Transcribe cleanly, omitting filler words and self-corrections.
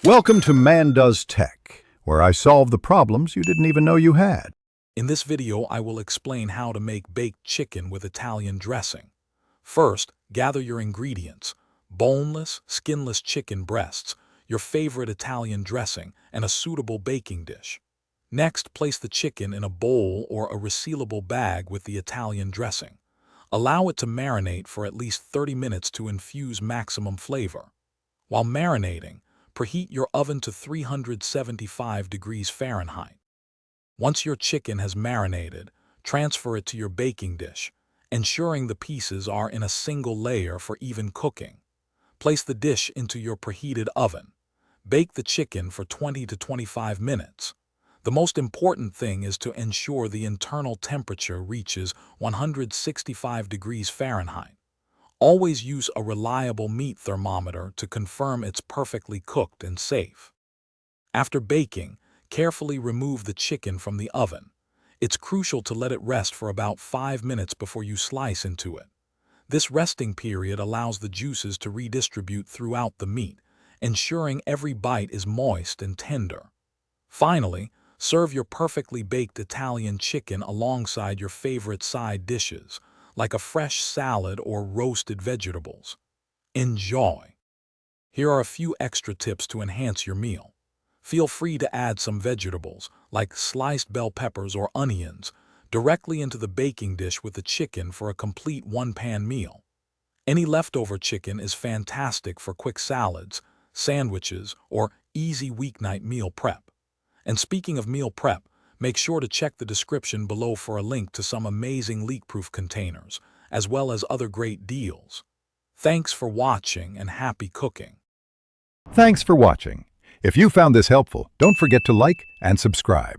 Welcome to Man Does Tech, where I solve the problems you didn't even know you had. In this video, I will explain how to make baked chicken with Italian dressing. First, gather your ingredients: boneless, skinless chicken breasts, your favorite Italian dressing, and a suitable baking dish. Next, place the chicken in a bowl or a resealable bag with the Italian dressing. Allow it to marinate for at least 30 minutes to infuse maximum flavor. While marinating, preheat your oven to 375 degrees Fahrenheit. Once your chicken has marinated, transfer it to your baking dish, ensuring the pieces are in a single layer for even cooking. Place the dish into your preheated oven. Bake the chicken for 20 to 25 minutes. The most important thing is to ensure the internal temperature reaches 165 degrees Fahrenheit. Always use a reliable meat thermometer to confirm it's perfectly cooked and safe. After baking, carefully remove the chicken from the oven. It's crucial to let it rest for about 5 minutes before you slice into it. This resting period allows the juices to redistribute throughout the meat, ensuring every bite is moist and tender. Finally, serve your perfectly baked Italian chicken alongside your favorite side dishes, like a fresh salad or roasted vegetables. Enjoy! Here are a few extra tips to enhance your meal. Feel free to add some vegetables, like sliced bell peppers or onions, directly into the baking dish with the chicken for a complete one-pan meal. Any leftover chicken is fantastic for quick salads, sandwiches, or easy weeknight meal prep. And speaking of meal prep, make sure to check the description below for a link to some amazing leak-proof containers, as well as other great deals. Thanks for watching and happy cooking. Thanks for watching. If you found this helpful, don't forget to like and subscribe.